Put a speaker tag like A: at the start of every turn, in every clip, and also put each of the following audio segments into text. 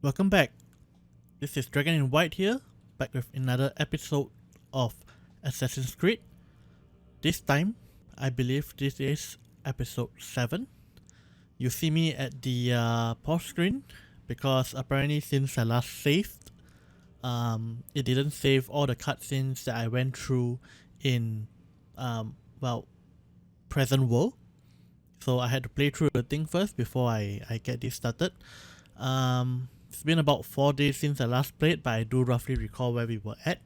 A: Welcome back. This is DragonInWhite here, back with another episode of Assassin's Creed. This time, I believe this is episode 7. You see me at the pause screen because apparently since I last saved, it didn't save all the cutscenes that I went through in, present world. So I had to play through the thing first before I get this started. It's been about 4 days since I last played, but I do roughly recall where we were at.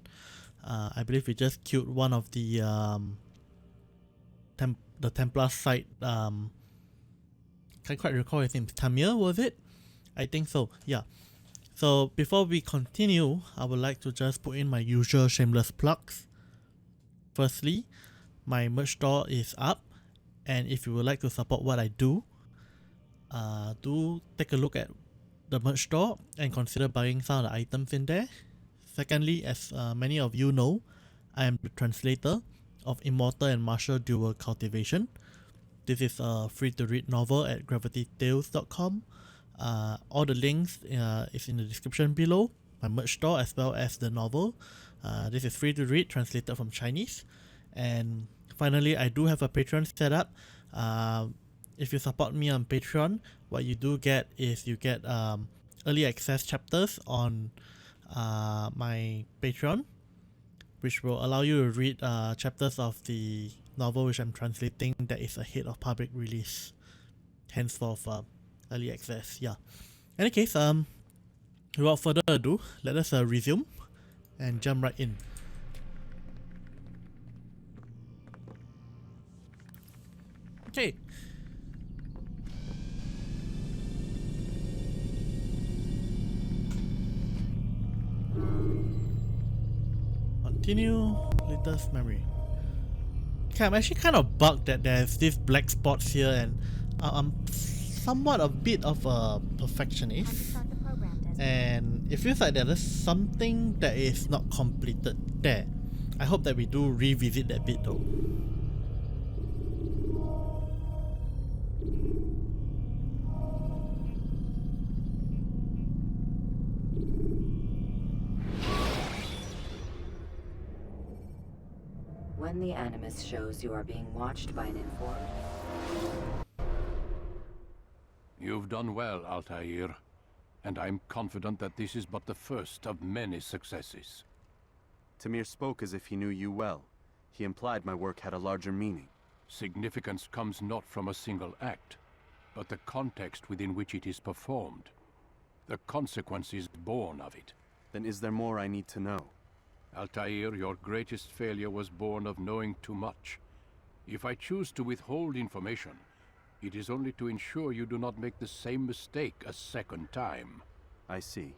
A: I believe we just killed one of the Templar site. Can't quite recall his name. Tamir, was it? I think so. Yeah. So before we continue, I would like to just put in my usual shameless plugs. Firstly, my merch store is up, and if you would like to support what I do take a look at the merch store and consider buying some of the items in there. Secondly, as many of you know, I am the translator of Immortal and Martial Dual Cultivation. This is a free-to-read novel at gravitytales.com. All the links is in the description below, my merch store as well as the novel. This is free to read, translated from Chinese. And finally, I do have a Patreon set up. If you support me on Patreon, what you do get is you get early access chapters on my Patreon, which will allow you to read chapters of the novel which I'm translating that is ahead of public release, henceforth early access. Yeah. In any case, without further ado, let us resume and jump right in. Okay. Continue latest memory. Okay, I'm actually kind of bugged that there's these black spots here, and I'm somewhat a bit of a perfectionist, and it feels like there is something that is not completed there. I hope that we do revisit that bit though.
B: When the Animus shows you are being watched by an informant.
C: You've done well, Altair, and I'm confident that this is but the first of many successes.
D: Tamir spoke as if he knew you well. He implied my work had a larger meaning.
C: Significance comes not from a single act, but the context within which it is performed. The consequences born of it.
D: Then is there more I need to know?
C: Altair, your greatest failure was born of knowing too much. If I choose to withhold information, it is only to ensure you do not make the same mistake a second time.
D: I see.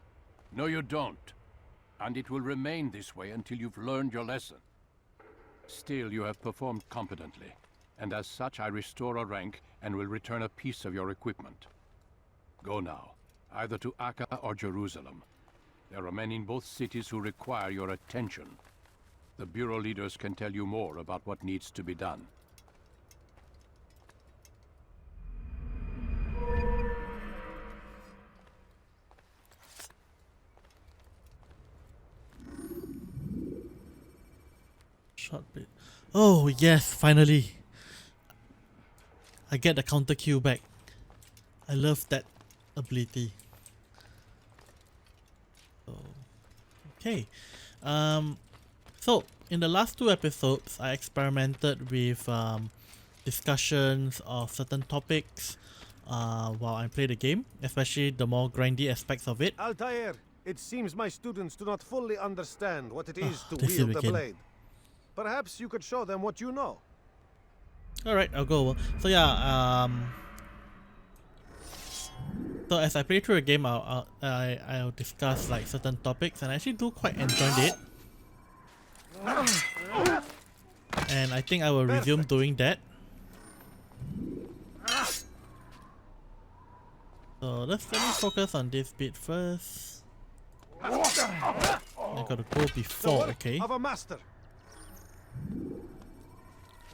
C: No, you don't. And it will remain this way until you've learned your lesson. Still, you have performed competently, and as such I restore a rank and will return a piece of your equipment. Go now, either to Akka or Jerusalem. There are men in both cities who require your attention. The Bureau leaders can tell you more about what needs to be done.
A: Short bit. Oh yes, finally. I get the counter Q back. I love that ability. Okay. So in the last 2 episodes, I experimented with discussions of certain topics while I play the game, especially the more grindy aspects of it.
E: Altair, it seems my students do not fully understand what it is to
A: this
E: wield
A: is
E: the
A: again.
E: blade. Perhaps you could show them what you know.
A: Alright, I'll go over. So yeah, so as I play through the game, I'll discuss like certain topics, and I actually do quite enjoy it. And I think I will resume doing that. So let me focus on this bit first. I gotta go before, okay?
E: Of a master.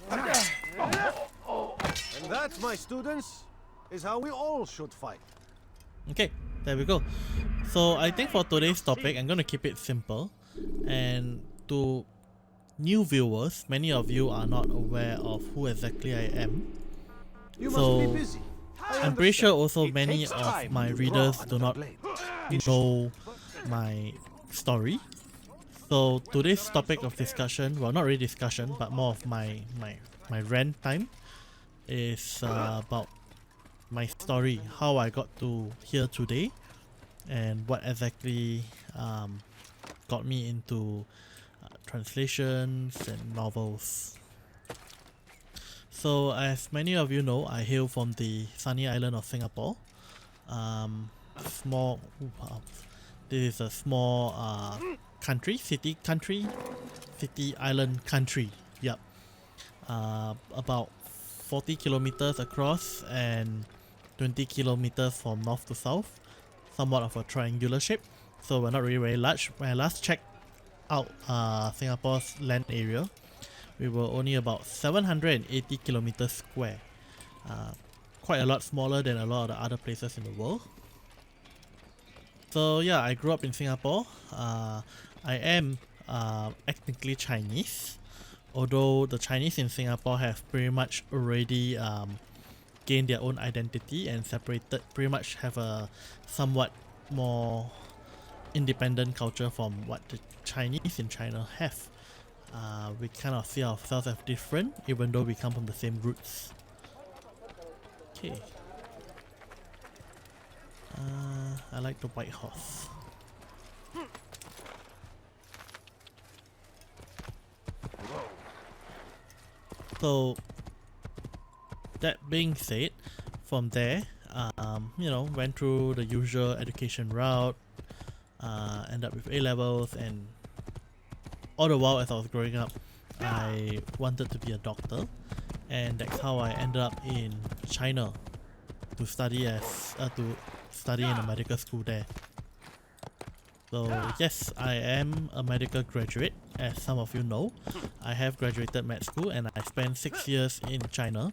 E: And that, my students, is how we all should fight.
A: Okay, There we go. So I think for today's topic, I'm gonna keep it simple. And to new viewers, many of you are not aware of who exactly I am.
E: You
A: So,
E: must be busy.
A: I'm pretty sure also many of my readers do not know my story. So today's topic of discussion, well, not really discussion, but more of my rant time, is about my story, how I got to here today, and what exactly got me into translations and novels. So as many of you know, I hail from the sunny island of Singapore. Small, this is a small city island country. Yep. About 40 kilometers across and 20 kilometers from north to south. Somewhat of a triangular shape. So we're not really very large. When I last checked out Singapore's land area, we were only about 780 kilometers square. Quite a lot smaller than a lot of the other places in the world. So yeah, I grew up in Singapore. I am ethnically Chinese, although the Chinese in Singapore have pretty much already gained their own identity and separated, pretty much have a somewhat more independent culture from what the Chinese in China have. We kind of see ourselves as different, even though we come from the same roots. Okay. I like the white horse. So, that being said, from there, you know, went through the usual education route, ended up with A levels, and all the while as I was growing up, I wanted to be a doctor, and that's how I ended up in China to study in a medical school there. So yes, I am a medical graduate, as some of you know. I have graduated med school and I spent 6 years in China,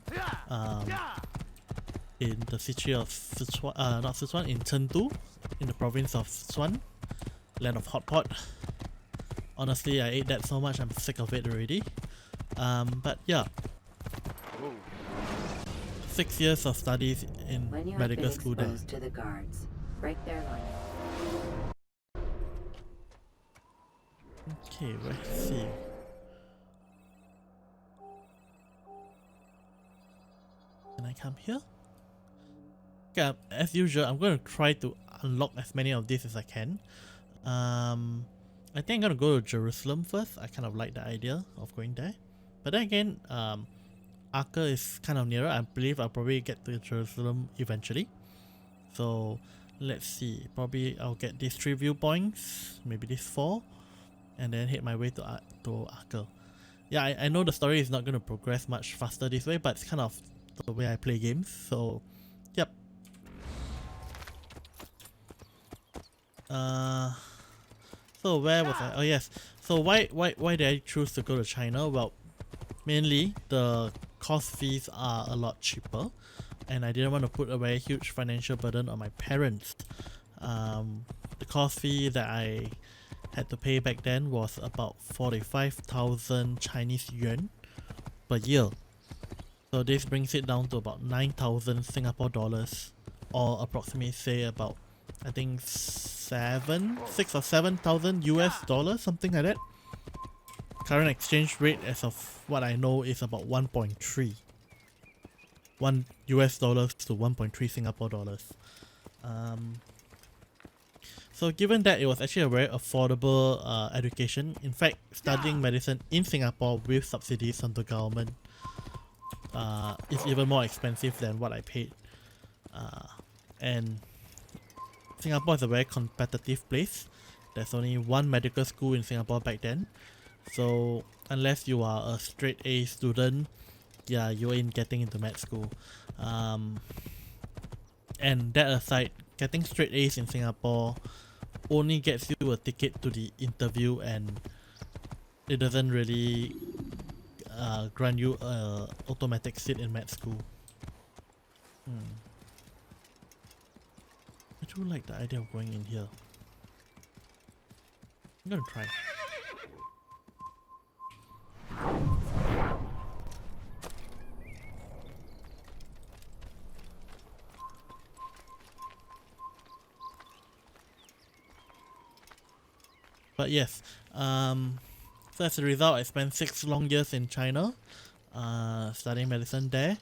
A: in the city of Sichuan, not Sichuan, in Chengdu, in the province of Sichuan, land of hot pot. Honestly, I ate that so much, I'm sick of it already. But yeah, 6 years of studies in
B: When you
A: medical
B: have been
A: school there.
B: exposed to the guards, break their line.
A: Okay, let's see. Can I come here? Okay, as usual, I'm going to try to unlock as many of these as I can. I think I'm going to go to Jerusalem first. I kind of like the idea of going there. But then again, Acre is kind of nearer. I believe I'll probably get to Jerusalem eventually. So let's see. Probably I'll get these 3 viewpoints, maybe these 4, and then head my way to Acre. Yeah, I know the story is not going to progress much faster this way, but it's kind of the way I play games. So, yep. So where was I? Oh yes. So why did I choose to go to China? Well, mainly the course fees are a lot cheaper, and I didn't want to put a very huge financial burden on my parents. The course fee that I had to pay back then was about 45,000 Chinese yuan per year. So this brings it down to about 9,000 Singapore dollars, or approximately say about, I think 6 or 7,000 US dollars, something like that. Current exchange rate as of what I know is about 1.3. 1 US dollars to 1.3 Singapore dollars. So given that it was actually a very affordable education, in fact studying medicine in Singapore with subsidies from the government is even more expensive than what I paid. And Singapore is a very competitive place. There's only one medical school in Singapore back then. So unless you are a straight A student, yeah, you ain't getting into med school. And that aside, getting straight A's in Singapore only gets you a ticket to the interview, and it doesn't really grant you a automatic seat in med school. Which do like the idea of going in here. I'm gonna try. But yes, so as a result, I spent 6 long years in China, studying medicine there.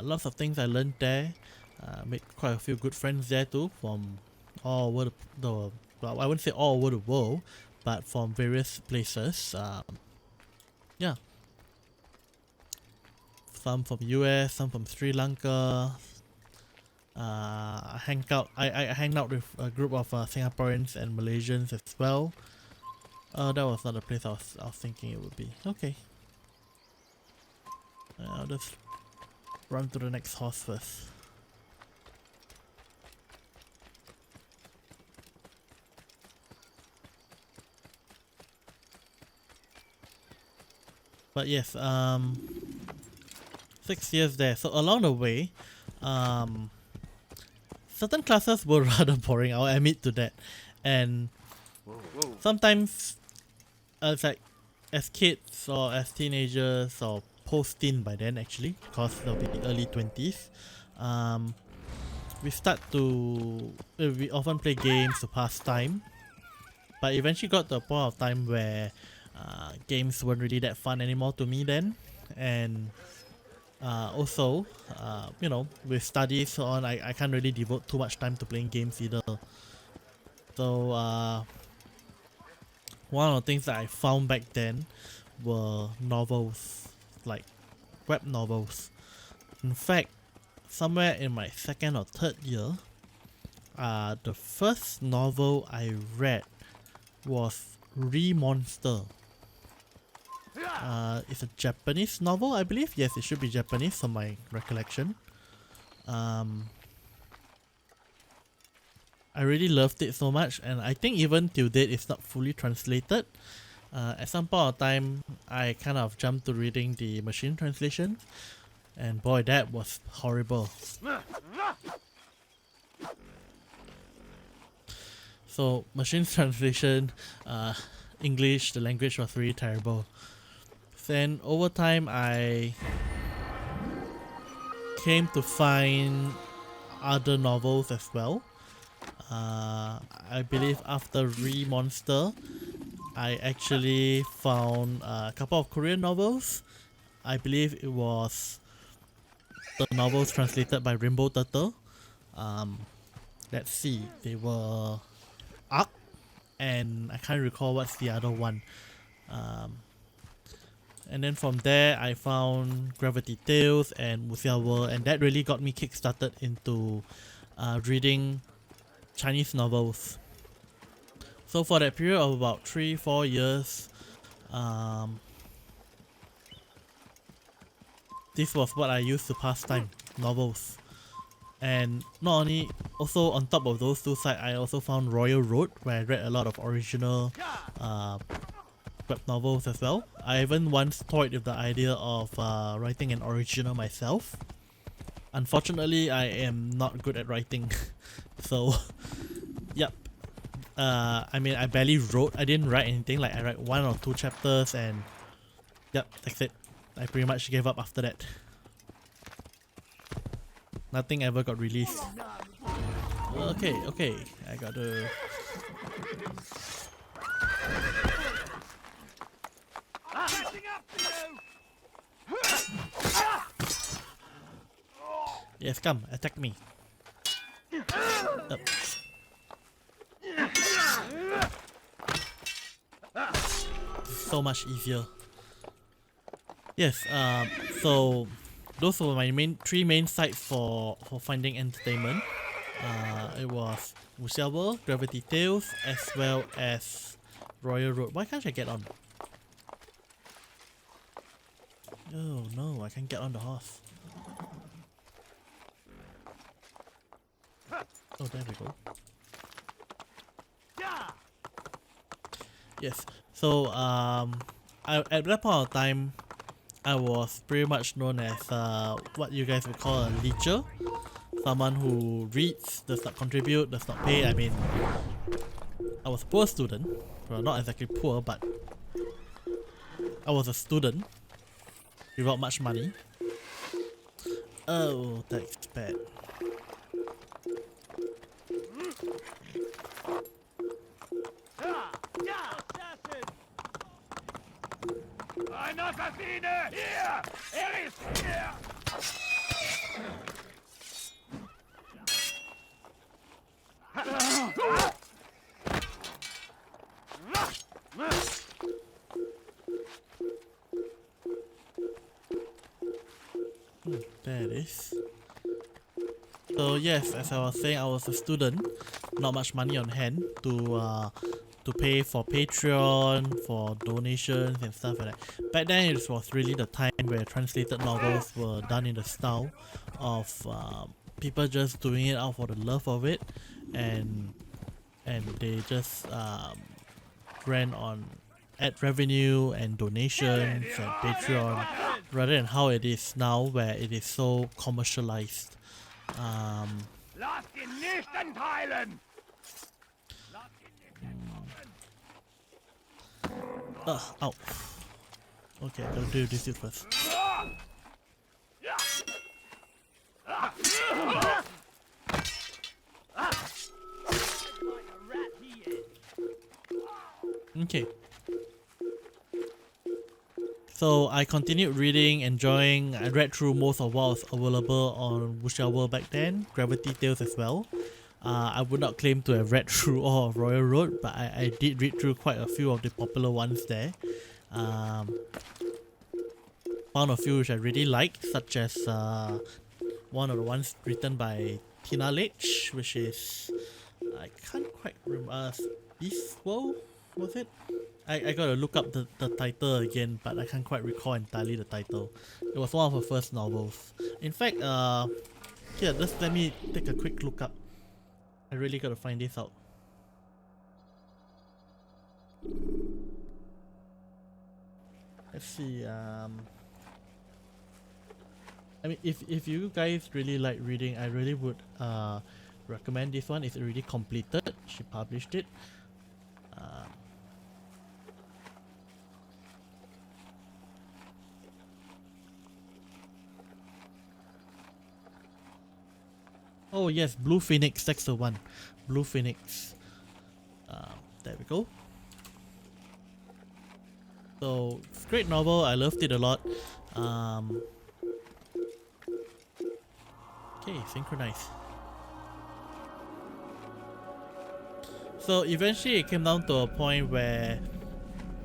A: Lots of things I learned there. Made quite a few good friends there too, from all over the well, I wouldn't say all over the world, but from various places. Yeah, some from US, some from Sri Lanka. I hang out with a group of Singaporeans and Malaysians as well. That was not the place I was thinking it would be. Okay. I'll just run to the next horse first. But yes, 6 years there. So along the way, certain classes were rather boring, I'll admit to that. And sometimes, it's like, as kids or as teenagers or post-teen by then actually, because they'll be early 20s, we often play games to pass time. But eventually got to a point of time where games weren't really that fun anymore to me then. And also, you know, with studies so on, I can't really devote too much time to playing games either. So one of the things that I found back then were novels, like web novels. In fact, somewhere in my 2nd or 3rd year, the first novel I read was Monster. It's a Japanese novel, I believe. Yes, it should be Japanese from my recollection. I really loved it so much, and I think even till date it's not fully translated. At some point of time, I kind of jumped to reading the machine translation, and boy, that was horrible. So machine translation, English, the language was really terrible. Then over time I came to find other novels as well. I believe after Monster, I actually found a couple of Korean novels. I believe it was the novels translated by Rainbow Turtle. Let's see, they were Arc, and I can't recall what's the other one. And then from there I found Gravity Tales and Wuxia World, and that really got me kickstarted into reading Chinese novels. So for that period of about 3-4 years, this was what I used to pass time, novels. And not only, also on top of those two sites, I also found Royal Road, where I read a lot of original web novels as well. I even once toyed with the idea of writing an original myself. Unfortunately, I am not good at writing, so yep. I mean, I barely wrote. I didn't write anything. Like, I write 1 or 2 chapters, and yep, that's it. I pretty much gave up after that. Nothing ever got released. Okay, I gotta... Yes, come, attack me. So much easier. Yes, so those were my 3 main sites for finding entertainment. It was Wuxia World, Gravity Tales, as well as Royal Road. Why can't I get on? Oh no, I can't get on the horse. Oh, there we go. Yes, so at that point of time, I was pretty much known as what you guys would call a leecher. So someone who reads, does not contribute, does not pay. I mean, I was a poor student. Well, not exactly poor, but I was a student without much money. Oh, that's bad.
C: Ein Assassine! Hier! Er ist hier!
A: There it is. So yes, as I was saying, I was a student, not much money on hand to pay for Patreon, for donations and stuff like that. Back then it was really the time where translated novels were done in the style of people just doing it out for the love of it, and they just ran on ad revenue and donations and Patreon, rather than how it is now, where it is so commercialized.
C: Lass ihn nicht entteilen!
A: Ow. Okay, I gotta do this dude first. Okay. So I continued reading, enjoying. I read through most of what was available on Wuxia World back then, Gravity Tales as well. I would not claim to have read through all of Royal Road, but I did read through quite a few of the popular ones there. Found a few which I really liked, such as one of the ones written by Tina Leitch, which is, I can't quite remember, Beast World, was it? I gotta look up the title again, but I can't quite recall entirely the title. It was one of her first novels. In fact, here, just let me take a quick look up. I really gotta find this out. Let's see, I mean, if you guys really like reading, I really would recommend this one. It's already completed. She published it. Oh yes, Blue Phoenix, that's the one. Blue Phoenix. There we go. So, it's a great novel, I loved it a lot. Okay, synchronize. So eventually it came down to a point where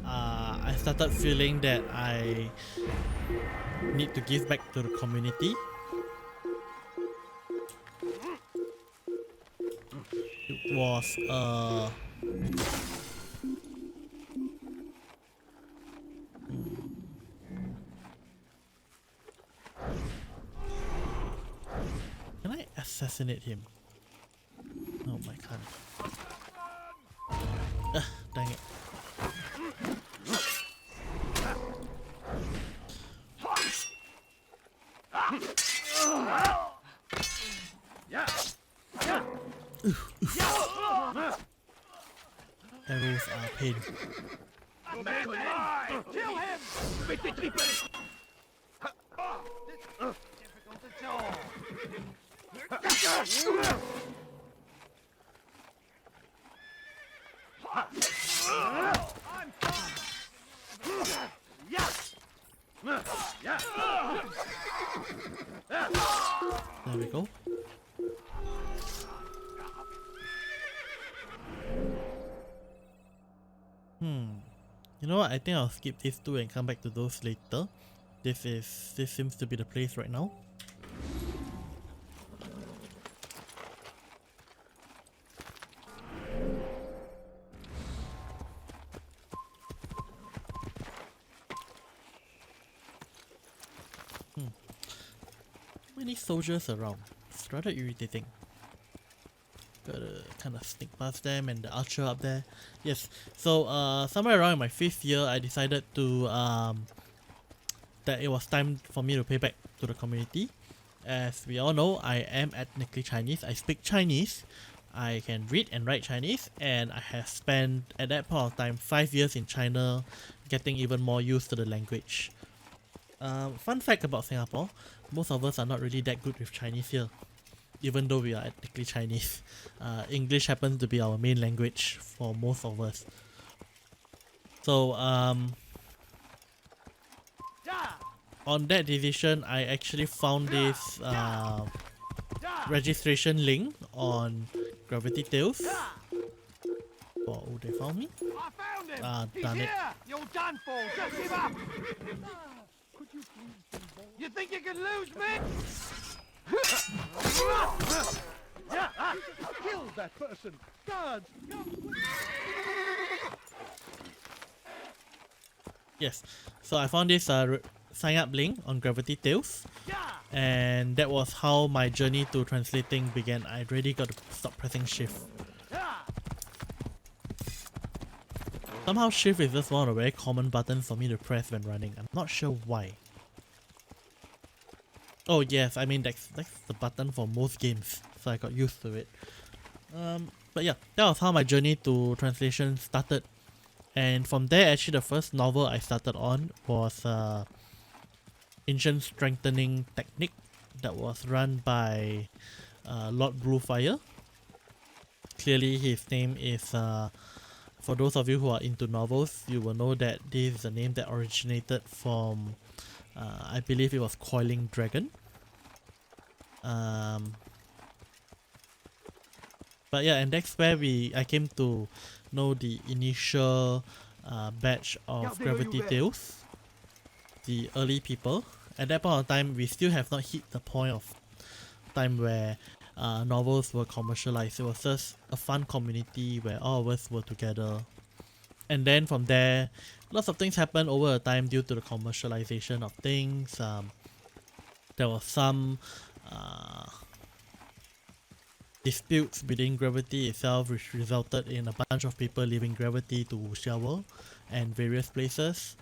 A: I started feeling that I need to give back to the community. It was can I assassinate him? Oh my god. Dang it. Arrows are pain.
C: Kill him!
A: There we go. You know what? I think I'll skip these two and come back to those later. This seems to be the place right now. Many soldiers around. It's rather irritating. Gotta kind of sneak past them and the archer up there. Yes, so somewhere around in my 5th year, I decided to that it was time for me to pay back to the community. As we all know, I am ethnically Chinese. I speak Chinese. I can read and write Chinese, and I have spent at that point of time 5 years in China, getting even more used to the language. Fun fact about Singapore, most of us are not really that good with Chinese here, even though we are ethnically Chinese. English happens to be our main language for most of us. So on that decision, I actually found this registration link on Gravity Tales. Oh, they found me?
F: I found him!
A: Damn it.
F: You're done for! Just give up! You think you can lose me? Kill that person! Guards!
A: Yes, so I found this sign up link on Gravity Tales, and that was how my journey to translating began. I really got to stop pressing shift. Somehow shift is just one of the very common buttons for me to press when running. I'm not sure why. Oh yes, I mean that's the button for most games, so I got used to it. But yeah, that was how my journey to translation started. And from there, actually the first novel I started on was Ancient Strengthening Technique that was run by Lord Bluefire. Clearly his name is, for those of you who are into novels, you will know that this is a name that originated from, I believe it was Coiling Dragon. But yeah, and that's where I came to know the initial batch of Gravity Tales, the early people. At that point of time, we still have not hit the point of time where novels were commercialized. It was just a fun community where all of us were together. And then from there, lots of things happened over the time due to the commercialization of things. There was some disputes within Gravity itself, which resulted in a bunch of people leaving Gravity to Wuxia World and various places.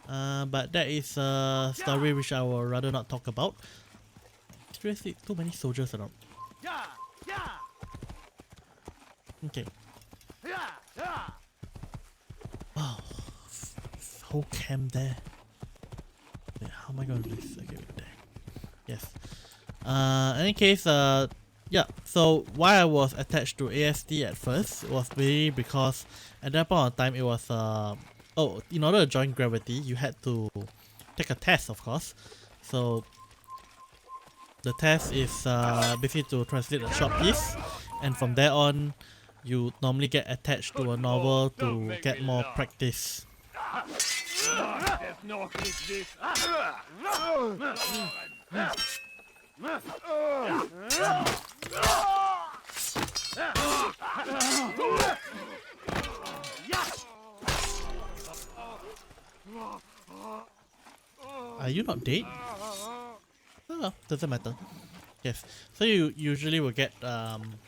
A: But that is a story which I will rather not talk about. Seriously, too many soldiers around. Okay. Wow. Whole camp there. Wait, how am I going to do this? Okay, wait, there. Yes. In any case, yeah, so why I was attached to ASD at first was really because at that point of time it was in order to join Gravity you had to take a test, of course. So the test is basically to translate a short piece, and from there on you normally get attached to a novel to get more practice. Are you not dead? Oh, doesn't matter. Yes, so you usually will get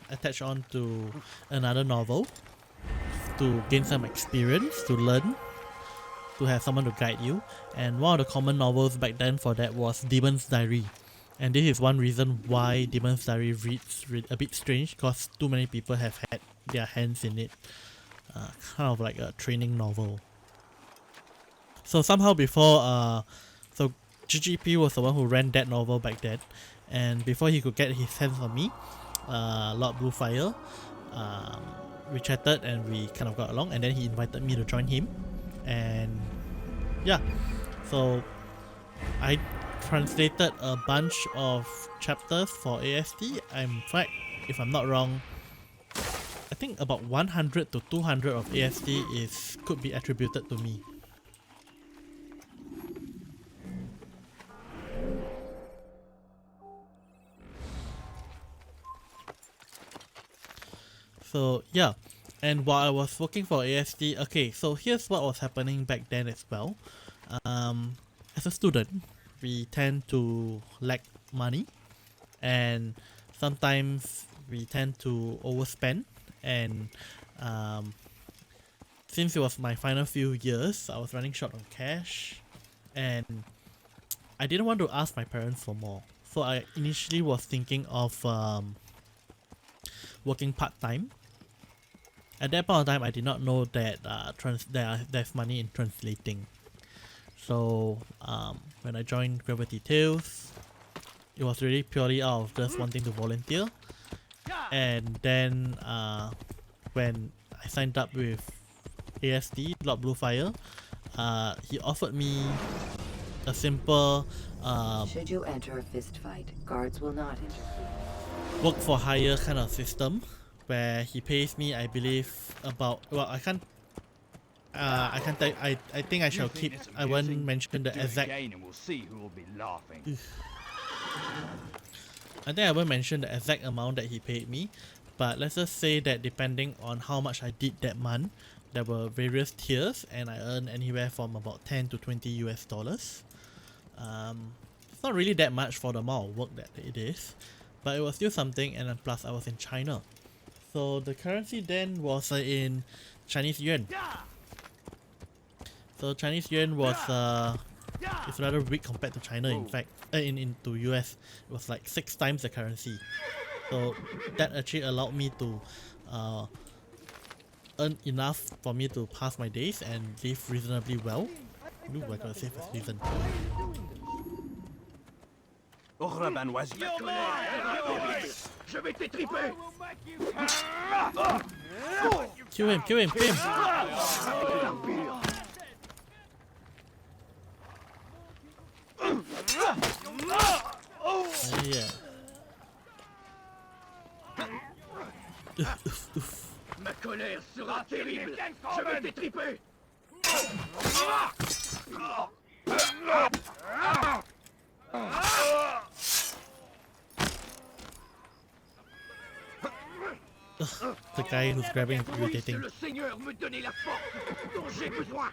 A: attached on to another novel to gain some experience, to learn, to have someone to guide you. And one of the common novels back then for that was Demon's Diary. And this is one reason why Demon's Diary reads a bit strange, because too many people have had their hands in it. Kind of like a training novel. So somehow before, so GGP was the one who ran that novel back then, and before he could get his hands on me, Lord Bluefire, we chatted and we kind of got along, and then he invited me to join him, and yeah, so I translated a bunch of chapters for ASD. In fact, if I'm not wrong, I think about 100 to 200 of ASD could be attributed to me. So yeah, and while I was working for ASD, okay, so here's what was happening back then as well. As a student, we tend to lack money, and sometimes we tend to overspend, and since it was my final few years, I was running short on cash, and I didn't want to ask my parents for more. So I initially was thinking of working part-time. At that point of time, I did not know that there's money in translating. So when I joined Gravity Tales, it was really purely out of just wanting to volunteer. And then when I signed up with ASD, Lord Bluefire, he offered me a simple
B: Should you enter a fist fight, guards will not interfere.
A: work for hire kind of system where he pays me, I believe, about, well, I can't tell, I think I shall keep, I won't mention the exact,
F: and we'll see who will be laughing.
A: I think I won't mention the exact amount that he paid me, but let's just say that depending on how much I did that month, there were various tiers and I earned anywhere from about 10 to 20 US dollars. It's not really that much for the amount of work that it is, but it was still something, and then plus I was in China. So the currency then was in Chinese yuan. So Chinese yuan was it's rather weak compared to China. In fact, into US, it was like 6 times the currency. So that actually allowed me to earn enough for me to pass my days and live reasonably well. Ooh, I gotta save a season.
F: Je vais t'étriper.
A: Kill him, kill him, kill him! Yeah.
F: Ma colère sera terrible. Je vais t'étriper.
A: The guy who's grabbing is irritating.
F: Le Seigneur me donnait la force dont j'ai besoin.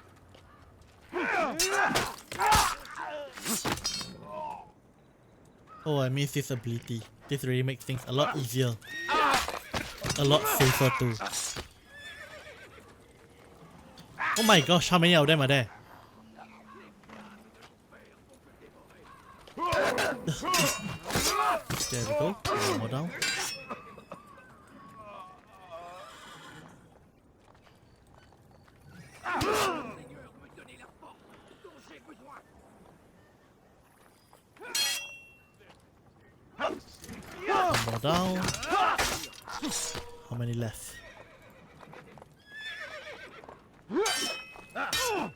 A: Oh, I miss this ability. This really makes things a lot easier. A lot safer too. Oh my gosh, how many of them are there? There we go. One more down. One more down. How many left? Oh.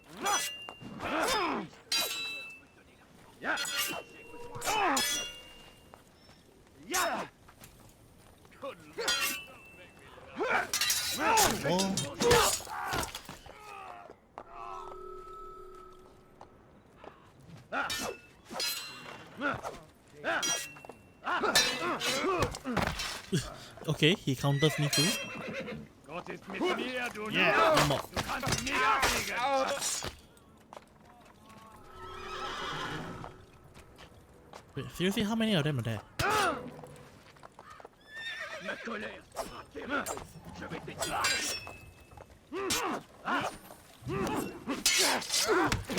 A: Okay, he counters me too. Yeah, one more. Wait, seriously, how many of them are there?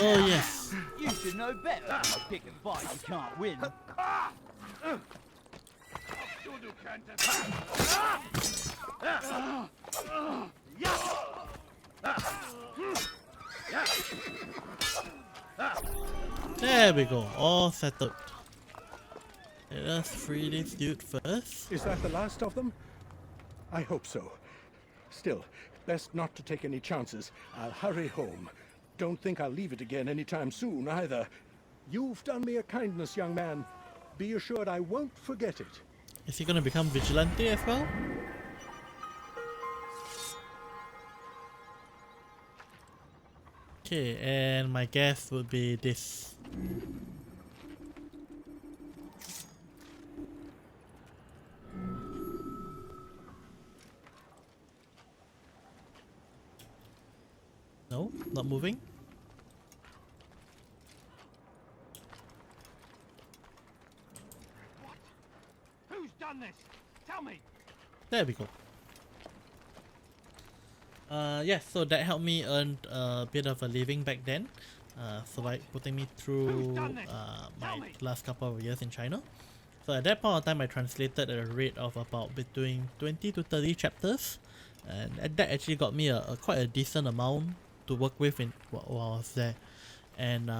A: Oh yes.
G: You should know better than to pick a fight you can't win.
A: There we go, all settled. Let us free this dude first.
H: Is that the last of them? I hope so. Still, best not to take any chances. I'll hurry home. Don't think I'll leave it again anytime soon, either. You've done me a kindness, young man. Be assured I won't forget it.
A: Is he gonna become vigilante as well? Okay, and my guess would be this. No, not moving.
F: Who's done this? Tell me.
A: There we go. Yes, so that helped me earn a bit of a living back then. So by putting me through my last couple of years in China. So at that point of time, I translated at a rate of about between 20 to 30 chapters, and that actually got me a quite a decent amount to work with while I was there. And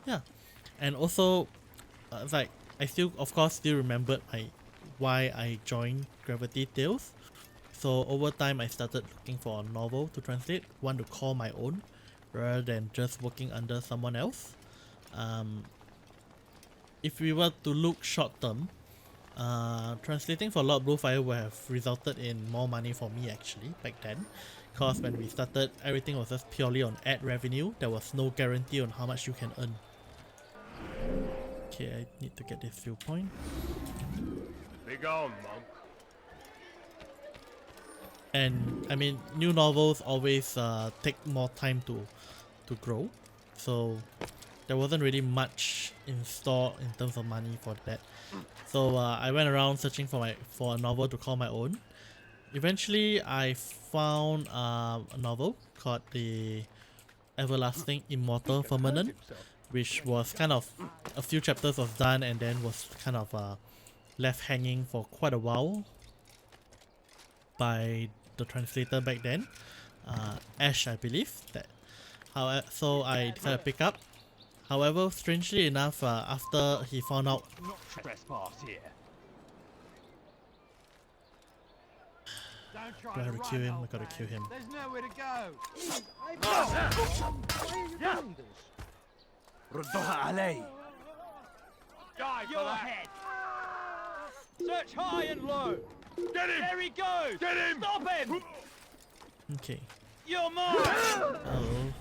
A: yeah, and also like I still of course still remembered why I joined Gravity Tales. So over time, I started looking for a novel to translate, one to call my own, rather than just working under someone else. If we were to look short term, translating for Lord Bluefire would have resulted in more money for me actually back then, because when we started, everything was just purely on ad revenue. There was no guarantee on how much you can earn. Okay, I need to get this viewpoint.
F: Begone, monk.
A: And I mean, new novels always take more time to grow, so there wasn't really much in store in terms of money for that. So I went around searching for a novel to call my own. Eventually, I found a novel called The Everlasting Immortal Firmament, which was kind of a few chapters was done and then was kind of left hanging for quite a while by the translator back then, Ash, I believe. So I decided to pick up. However, strangely enough, after he found out,
G: Not trespass here. Don't try
A: do I have to
G: run,
A: kill him? I
G: old
A: gotta
G: man.
A: kill him.
G: There's nowhere to go.
H: Why are you doing this?
G: Die
F: for
G: your
F: that.
G: head. Search high and low.
F: Get him!
G: There he goes.
F: Get him!
G: Stop him.
A: Okay.
G: You're mine.
A: Oh.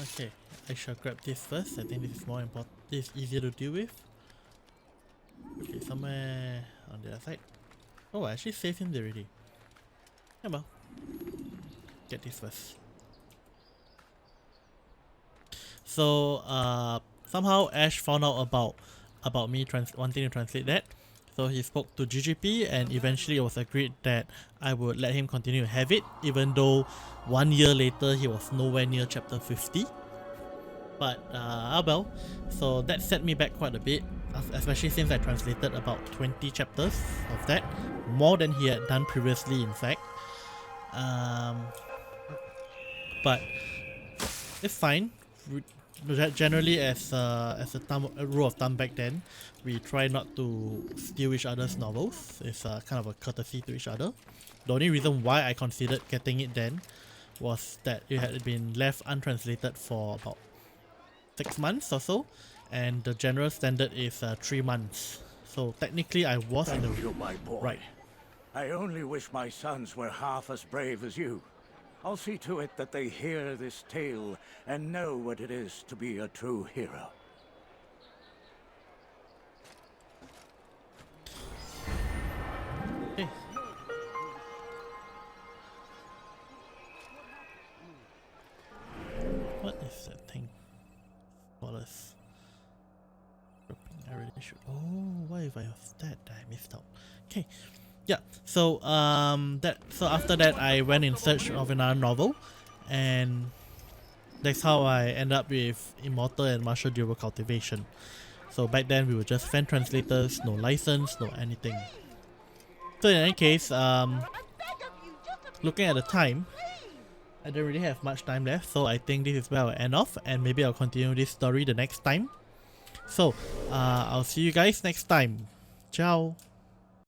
A: Okay, I shall grab this first. I think this is more important. This is easier to deal with. Okay, somewhere on the other side. Oh, I actually saved him already. Yeah, well. Get this first. So, somehow Ash found out about me wanting to translate that. So he spoke to GGP, and eventually it was agreed that I would let him continue to have it, even though 1 year later he was nowhere near chapter 50. But well, so that set me back quite a bit, especially since I translated about 20 chapters of that, more than he had done previously in fact. But it's fine. Generally, as a rule of thumb back then, we try not to steal each other's novels. It's kind of a courtesy to each other. The only reason why I considered getting it then was that it had been left untranslated for about 6 months or so, and the general standard is 3 months. So technically, I was in the
I: Thank you, my boy.
A: right.
I: I only wish my sons were half as brave as you. I'll see to it that they hear this tale and know what it is to be a true hero.
A: Okay. What is that thing? Wallace. I really should. Oh, why if I have that I missed out? Okay. Yeah, so so after that I went in search of another novel, and that's how I end up with Immortal and Martial Dual Cultivation. So back then we were just fan translators, no license, no anything. So in any case, looking at the time, I don't really have much time left, so I think this is where I'll end off, and maybe I'll continue this story the next time. So I'll see you guys next time. Ciao!